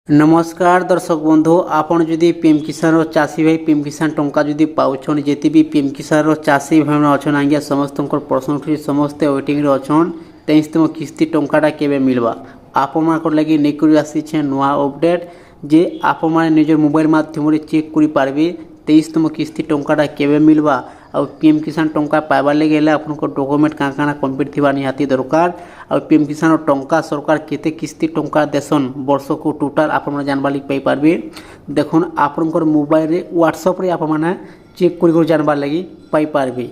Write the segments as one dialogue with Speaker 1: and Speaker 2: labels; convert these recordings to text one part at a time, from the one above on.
Speaker 1: नमस्कार दर्शक बंधु आपण जदि पीएम किसान चाषी भाई पीएम किसान टंका जदि पाउछन जेते भी पीएम किसान चाषी भाई अच्छन आज्ञा समस्त प्रश्न उठी समस्ते वेटिंग रे अच्छन तेईसतम किस्ती टंकाटा केबे मिलवा आपण लगी नेकरी आसी नुआ अपडेट जे आपण मैंने निज मोबाइल माध्यम चेक करि पारबे 23तम किस्ती टंकाटा केबे मिलवा आ पीएम किसान टंका पाइबार लगे आपको डॉक्यूमेंट क्या क्या कम्प्लीट थी निहाती दरकार आ पीएम किसान टंका सरकार केते किस्ती टंका देसन वर्ष को टोटाल आप जानवा लगे पाई पारबे देखुन आपनकर मोबाइल रे व्हाट्सएप रे आप माने चेक कर जानवार लगी पाई पारबे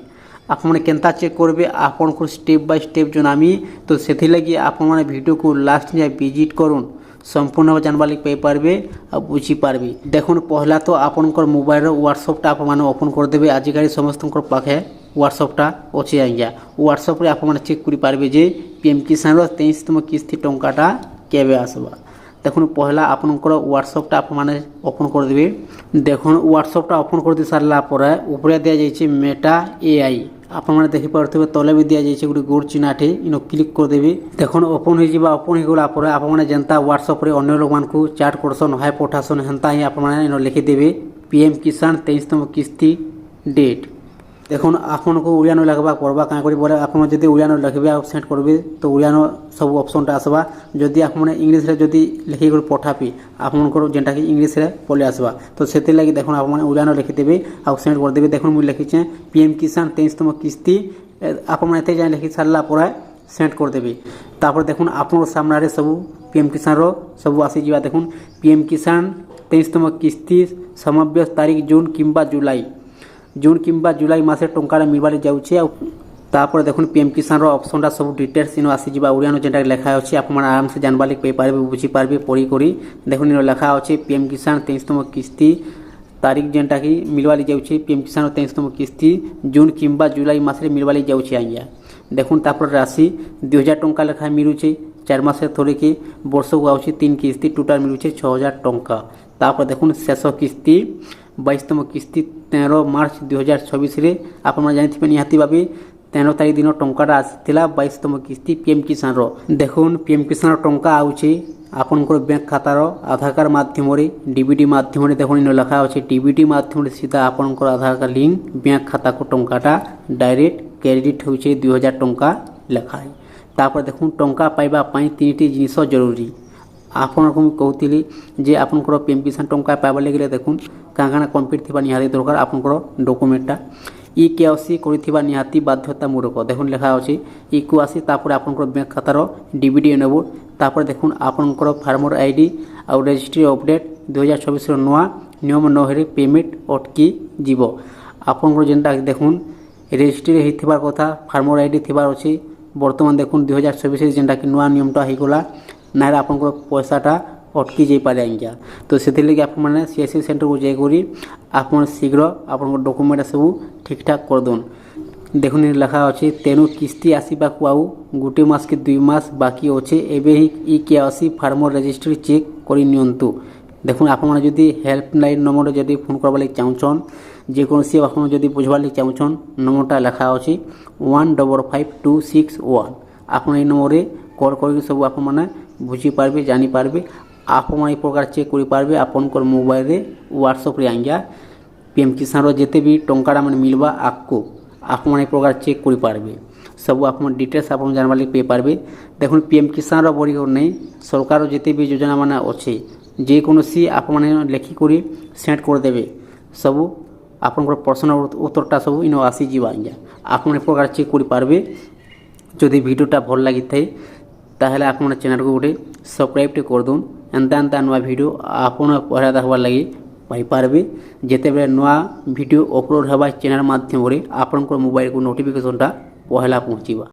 Speaker 1: आप केनता चेक करेंगे आपन को स्टेप बाय स्टेप जनामी तो से लगी आप वीडियो को लास्ट जाए विजिट करूँ संपूर्ण जानवा लगे पाई पारबे आ बुझी पारबे देखुन पहला तो आपनकर मोबाइल व्हाट्सएपटा आप ओपन करदे आजिकल समस्त पाखे व्हाट्सएपटा अच्छे आज्ञा व्हाट्सएप रे आप चेक कर पारबे जे पीएम किसान 23तम किस्ती टंकाटा केबे आसबा देखुन पहला आपनकर व्हाट्सएपटा आप ओपन करदे देखुन व्हाट्सएपटा ओपन कर दे सारा ऊपर दिया जाइए मेटा एआई आप देखी पारे तले भी दि जाइए गोटे गोल चिन्हटे इन क्लिक करदेवी देखुन ओपन हो ओपन हो गला आप जनता व्हाट्सएप रे अन्य लोक मानू चैट करसन हाय पठासन हेन्ता ही आप लिखिदेवे पीएम किसान 23तम किस्ती डेट देखुन आपन को उड़िया लगवा पड़वा क्या बोले आप उड़िया लिखे आप सेंड करेंगे तो उड़िया सब ऑप्शन आसवा जदि आप इंग्लीश जदि लिखिक पठाबी आपंकर जेनटा कि इंग्लीश पलि आसवा तो से लगे देखुन आप उड़िया लिखिदेवे आप सेंड करदेवे देखुन मुझे लिखीचे पीएम किसान 23तम किस्ती आप जाए लिखि सारा पर सेंड करदेवे तापर देखुन आप सामने सब पीएम किसान सब आसी जा देखुन पीएम किसान 23तम किस्ती समावेश तारीख जून किंबा जुलाई मासे टंका मिलवार जाऊे देखुन पीएम किसान ऑप्शन सब डिटेल्स इन आसी उड़िया जेनटा लेखा अच्छे आप आराम से जानवा लगे पाई बुझी पारे पढ़ी कर देखुन इन लेखा अच्छे पीएम किसान 23तम किस्ती तारीख जेनटा कि मिलवार जाऊे पीएम किसान 23तम किस्ती जून किंबा जुलाई मासे मिलवार जाऊे आज्ञा देखुन तापर राशि 2000 टंका लेखा मिलूचे 4 मासे थोड़े के वर्ष को आउे 3 किस्ती टोटाल मिलूचे 6000 टंका तापर देखुन शेष किस्ती 22तम किस्ती 13 मार्च 2026 रे आप जानी निहाती भावे 13 तारीख दिन टंकाटा आसाला 22तम किस्ती पीएम किसान देखुन पीएम किसान टंका आउे आपनकर बैंक खातार आधार कार्ड माध्यम डीबीटी माध्यम देखुन इन लेखा अच्छे डीबीटी माध्यम सीधा आपनकर आधार कार्ड लिंक बैंक खाता को टंकाटा डायरेक्ट क्रेडिट होचे 2000 टंका लेखाए तापर देखुन टंका पाइबा पई 3टी जिनिस जरूरी आपन को कहती जे आपनकर पीएम किसान टंका पाइबा लगे देखुन क्या क्या कम्प्लीट थी निहाती दरकार आपनकर डॉक्यूमेंटा इ केवाईसी करिथिबा निहाती बाध्यतामूलक देखुन लेखा अच्छे इ केवाईसी तापर आपनकर बैंक खातार डीबीटी एनेबल तापर देखुन आपनकर फार्मर आईडी आ रजिस्ट्री अपडेट 2026 नुआ नियम नहरे पेमेंट अटकी जीव आपनकर जेनटा देखुन रजिस्ट्री होइथिबार कथा फार्मर आईडी थिबार अच्छे बर्तमान देखुन 2026 जेनटा कि नुआ नियमटा होइगला ना आपनकर पैसाटा अटकी जाई पारे आज्ञा तो से लगे आप सीएससी सेंटर को जाकर आप शीघ्र आप डॉक्यूमेंट सब ठीक ठाक कर दून देखुन लेखा अच्छे तेणु किस्ती आसवा आउ गोटे मास कि 2 मास बाकी अच्छे एवं ही इ केवाईसी फार्मर रजिस्ट्री चेक करनियंतु देखुन आप हेल्पलाइन नंबर जब फोन करवा लगे चाहून जेकोसी आप बुझवार लगे चाहून नंबरटा लेखा अच्छे 155261 आप नंबर कल कर सब आप बुझी पारे जानी पारे आप प्रकार चेक कर पारे आपनकर मोबाइल रे व्हाट्सएप रे आज्ञा पीएम किसान जिते भी टंका मिलवा आपको आप प्रकार चेक कर पारे सब आप डिटेल्स आप जानवा लगे पारे देखुन पीएम किसान बड़ी नहीं सरकार जिते भी योजना मान अच्छे जेकोसी आप लिखिक सेंड करदे सब आपनकर प्रश्न उत्तरटा सब इन आसीज आज्ञा आप प्रकार चेक कर पारे जदि भिडियोटा भल लगी थाए ताहले आप चैनल को गोटे सब्सक्राइब कर दून एंता एंता नुआ वीडियो आप पहला देखबार लगी पाई पारबे जेते बेले नुआ वीडियो अपलोड होगा चैनल माध्यम आपनकर मोबाइल को नोटिफिकेशनटा पहला पहुँचवा।